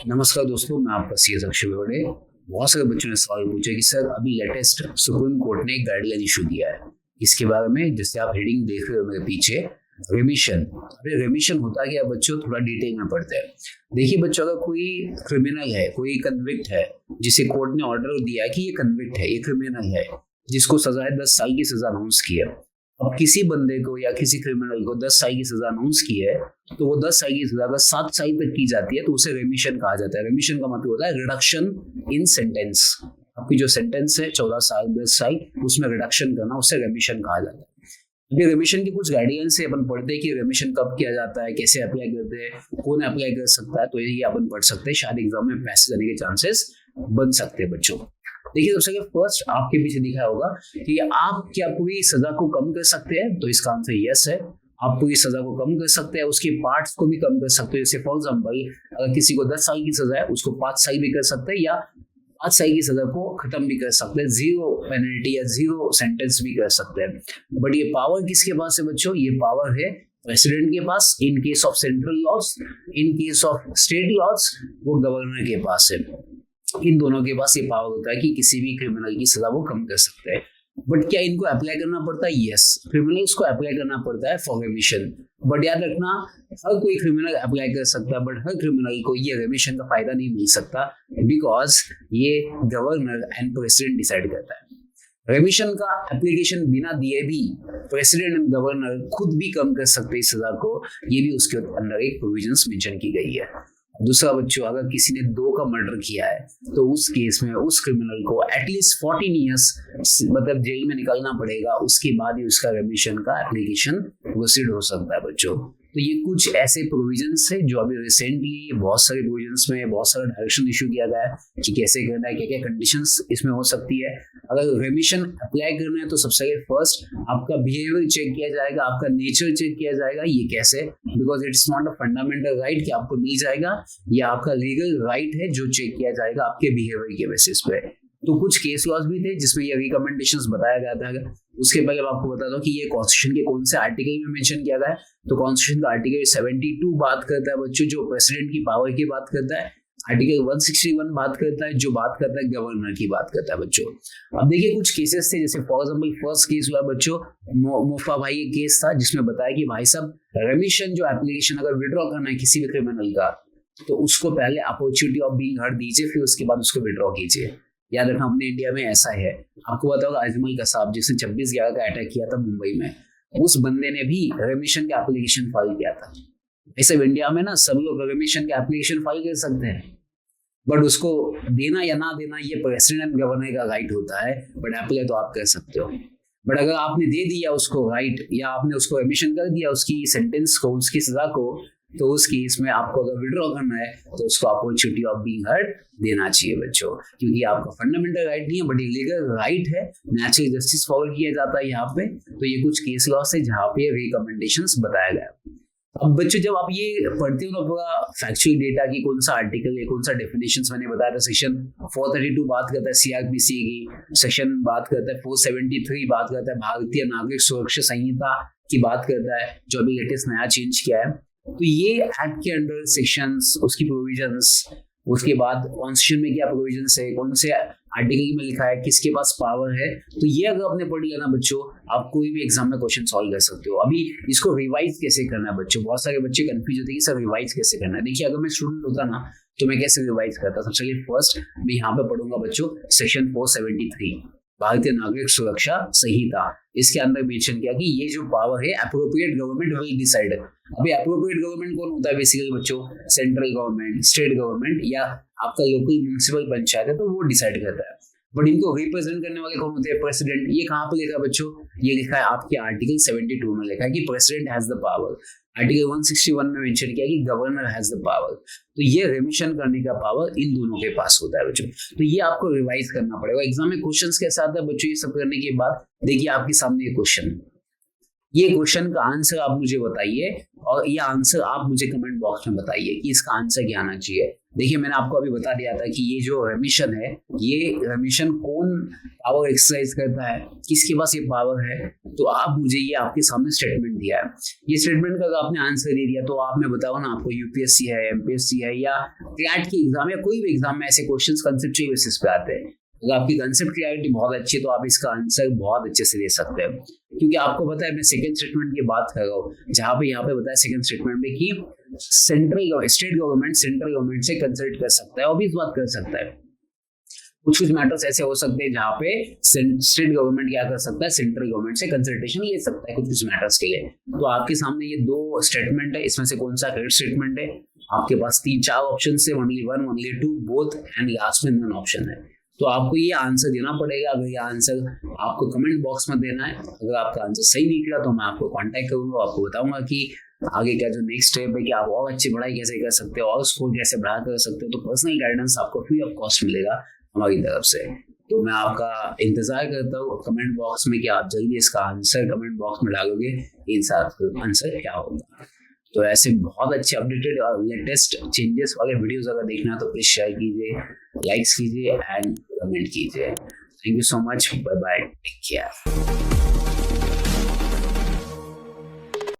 नमस्कार दोस्तों, मैं आपका सीएस अक्षय बेवड़े। बहुत सारे बच्चों ने सवाल पूछे कि सर अभी लेटेस्ट सुप्रीम कोर्ट ने एक गाइडलाइन इशू दिया है इसके बारे में, जैसे आप हेडिंग देख रहे हो मेरे पीछे, रेमिशन। अभी रेमिशन होता क्या बच्चों, थोड़ा डिटेल में पढ़ते हैं। देखिए बच्चों, अगर कोई क्रिमिनल है, कोई कन्विक्ट है, जिसे कोर्ट ने ऑर्डर दिया है कि ये कन्विक्ट है, ये क्रिमिनल है, जिसको सजा है 10 साल की सजा अनाउंस की है। अब किसी बंदे को या किसी क्रिमिनल को 10 साल की सजा अनाउंस की है, तो वो 10 साल की सजा अगर 7 साल तक की जाती है तो उसे रेमिशन कहा जाता है। रेमिशन का मतलब होता है रिडक्शन इन सेंटेंस। आपकी जो सेंटेंस है 14 साल 10 साल, उसमें रिडक्शन करना, उसे रेमिशन कहा जाता है। अभी रेमिशन की कुछ गाइडलाइंस से अपन पढ़ते हैं कि रेमिशन कब किया जाता है, कैसे अप्लाई करते हैं, कौन अप्लाई कर सकता है, तो ये अपन पढ़ सकते हैं। शायद एग्जाम में पैसे जाने के चांसेस बन सकते हैं बच्चों। देखिए सबसे फर्स्ट आपके पीछे दिखा होगा कि आप क्या पूरी सजा को कम कर सकते हैं, तो इसका आंसर यस है। आप पूरी सजा को कम कर सकते हैं, उसके पार्ट्स को भी कम कर सकते हैं। जैसे फॉर एग्जांपल, अगर किसी को 10 साल की सजा है, उसको 5 साल भी कर सकते हैं, या 5 साल की सजा को खत्म भी कर सकते हैं, 0 पेनल्टी या 0 सेंटेंस भी कर सकते हैं। बट ये पावर किसके पास है बच्चों? ये पावर है प्रेसिडेंट के पास in case of central laws, in case of state laws वो गवर्नर के पास है। इन दोनों के पास ये पावर होता है कि किसी भी क्रिमिनल की सजा वो कम कर सकते हैं। बट क्या इनको अप्लाई करना पड़ता है? यस, क्रिमिनल्स को अप्लाई करना पड़ता है फॉर रेमिशन। बट याद रखना, हर कोई क्रिमिनल अप्लाई कर सकता है, बट हर क्रिमिनल को ये रेमिशन का फायदा नहीं मिल सकता, बिकॉज ये गवर्नर एंड प्रेसिडेंट डिसाइड करता है। रेमिशन का एप्लीकेशन बिना दिए भी प्रेसिडेंट एंड गवर्नर खुद भी कम कर सकते हैं इस सजा को, ये भी उसके अंदर एक प्रोविजंस मेंशन की गई है। दूसरा बच्चों, अगर किसी ने 2 का मर्डर किया है, तो उस केस में उस क्रिमिनल को एटलीस्ट 14 ईयर्स मतलब जेल में निकलना पड़ेगा, उसके बाद ही उसका रेमिशन का एप्लीकेशन प्रोसीड हो सकता है बच्चों। तो ये कुछ ऐसे प्रोविजंस है जो अभी रिसेंटली बहुत सारे प्रोविजंस में बहुत सारा डायरेक्शन इशू किया गया है कि कैसे करना है, क्या क्या कंडीशंस इसमें हो सकती है। अगर रेमिशन अप्लाई करना है तो सबसे फर्स्ट आपका बिहेवियर चेक किया जाएगा, आपका नेचर चेक किया जाएगा। ये कैसे? Because it's not a fundamental right कि आपको मिल जाएगा, या आपका लीगल राइट है जो चेक किया जाएगा आपके बिहेवियर के बेसिस पे। तो कुछ केस लॉज भी थे जिसमें ये रिकमेंडेशंस बताया गया था। उसके पहले मैं आपको बता दूं कि ये कॉन्स्टिट्यूशन के कौन से आर्टिकल में मेंशन किया गया है। तो कॉन्स्टिट्यूशन का आर्टिकल 72 बात करता है बच्चों, जो प्रेसिडेंट की पावर की बात करता है। आर्टिकल 161 बात करता है, जो बात करता है गवर्नर की बात करता है बच्चों। अब देखिए कुछ केसेस थे, जैसे फॉर एग्जांपल फर्स्ट केस हुआ बच्चों मोफा भाई ये केस था, जिसमें बताया कि भाई साहब रेमिशन जो एप्लीकेशन अगर विड्रॉ करना है किसी भी क्रिमिनल का, तो उसको पहले अपॉर्चुनिटी ऑफ बीइंग हर्ड दीजिए, फिर उसके बाद उसको विड्रॉ कीजिए। याद रखना, अपने इंडिया में ऐसा है। आपको पता होगा अजमल कसाब जिसने 26/11 का अटैक किया था मुंबई में, उस बंदे ने भी रेमिशन का एप्लीकेशन फाइल किया था। ऐसे इंडिया में ना सब लोग रेमिशन का एप्लीकेशन फाइल कर सकते हैं, बट उसको देना या ना देना ये प्रेसिडेंट एंड गवर्नर का राइट होता है। बट अप्लाई तो आप कर सकते हो। बट अगर आपने दे दिया उसको राइट, या आपने उसको रेमिशन कर दिया उसकी सेंटेंस को, उसकी सजा को, तो उस केस में आपको अगर विड्रॉ करना है तो उसको अपॉर्चुनिटी ऑफ बीइंग हर्ड देना चाहिए बच्चों, क्योंकि आपका फंडामेंटल राइट नहीं है बट लीगल राइट है। नेचुरल जस्टिस फॉलो किया जाता है यहाँ पे। तो ये कुछ केस लॉस है जहाँ पे रिकमेंडेशंस बताया गया है। अब बच्चों जब आप ये पढ़ते हो ना पूरा फैक्चुअल डेटा की कौन सा आर्टिकल है, कौन सा डेफिनेशंस मैंने बताया था, सेक्शन 432 बात करता है सीआरपीसी की, सेक्शन बात करता है 473 बात करता है भारतीय नागरिक सुरक्षा संहिता की बात करता है, जो अभी लेटेस्ट नया चेंज किया है। तो ये एक्ट के अंडर सेक्शंस, उसकी प्रोविजंस, उसके बाद कॉन्स्टिट्यूशन में क्या प्रोविजंस है, कौन से आर्टिकल में लिखा है, किसके पास पावर है, तो ये अगर आपने पढ़ लिया ना बच्चों, आप कोई भी एग्जाम में क्वेश्चन सॉल्व कर सकते हो। अभी इसको रिवाइज कैसे करना है बच्चों, बहुत सारे बच्चे कंफ्यूज होते हैं कि सर रिवाइज कैसे करना है। देखिए अगर मैं स्टूडेंट होता ना तो मैं कैसे रिवाइज करता। सबसे फर्स्ट मैं यहाँ पे पढ़ूंगा बच्चों सेक्शन 473 भारतीय नागरिक सुरक्षा संहिता। इसके अंदर मेंशन किया कि ये जो पावर है अप्रोप्रिएट गवर्नमेंट विल डिसाइड। अभी अप्रोप्रिएट गवर्नमेंट कौन होता है बेसिकली बच्चों? सेंट्रल गवर्नमेंट, स्टेट गवर्नमेंट, या आपका लोकल म्युनिसिपल पंचायत है तो वो डिसाइड करता है। बट इनको रिप्रेजेंट करने वाले कौन होते हैं? प्रेसिडेंट। ये कहाँ पे लिखा है बच्चों? ये लिखा है आपके आर्टिकल 72 में लिखा है कि president has the power. Article 161 में मेंशन किया कि गवर्नर हैज द पावर। तो ये रेमिशन करने का पावर इन दोनों के पास होता है बच्चों। तो ये आपको रिवाइज करना पड़ेगा। एग्जाम में क्वेश्चंस कैसे आता है बच्चों ये सब करने के बाद? देखिए आपके सामने ये क्वेश्चन, ये क्वेश्चन का आंसर आप मुझे बताइए, और ये आंसर आप मुझे कमेंट बॉक्स में बताइए कि इसका आंसर क्या आना चाहिए। देखिए मैंने आपको अभी बता दिया था कि ये जो रेमिशन है, ये रेमिशन कौन पावर एक्सरसाइज करता है, किसके पास ये पावर है। तो आप मुझे ये आपके सामने स्टेटमेंट दिया है, ये स्टेटमेंट का अगर आपने आंसर दे दिया तो आप मैं बताओ ना, आपको यूपीएससी है, एमपीएससी है या क्लैट की एग्जाम या कोई भी एग्जाम में ऐसे क्वेश्चंस कंसेप्चुअल बेसिस पे आते हैं। अगर आपकी कंसेप्ट क्लैरिटी बहुत अच्छी है तो आप इसका आंसर बहुत अच्छे से दे सकते हैं। क्योंकि आपको पता है मैं सेकंड स्टेटमेंट की बात कर रहा हूँ, जहाँ पे यहाँ पे बताया सेकंड स्टेटमेंट में कि स्टेट गवर्नमेंट सेंट्रल गवर्नमेंट से कंसल्ट कर सकता है और भी इस बात कर सकता है। कुछ मैटर्स ऐसे हो सकते हैं जहाँ पे स्टेट गवर्नमेंट क्या कर सकता है, सेंट्रल गवर्नमेंट से कंसल्टेशन ले सकता है कुछ मैटर्स के लिए। तो आपके सामने ये दो स्टेटमेंट है, इसमें से कौन सा करेक्ट स्टेटमेंट है। आपके पास 3-4 ऑप्शन है, only one, only two, both and last में नन ऑप्शन है। तो आपको ये आंसर देना पड़ेगा। अगर ये आंसर आपको कमेंट बॉक्स में देना है, अगर आपका आंसर सही निकला तो मैं आपको कांटेक्ट करूंगा, आपको बताऊंगा कि आगे का जो नेक्स्ट स्टेप है कि आप और अच्छी पढ़ाई कैसे कर सकते हो और स्कोर कैसे बढ़ा कर सकते हो। तो पर्सनल गाइडेंस आपको फ्री ऑफ कॉस्ट मिलेगा हमारी तरफ से। तो मैं आपका इंतजार करता हूँ कमेंट बॉक्स में कि आप जल्दी इसका आंसर कमेंट बॉक्स में डालोगे आंसर क्या होगा। तो ऐसे बहुत अच्छे अपडेटेड और लेटेस्ट चेंजेस वाले वीडियोस अगर देखना तो प्लीज शेयर कीजिए, लाइक्स कीजिए एंड कमेंट कीजिए। Thank you so much, bye bye, take care.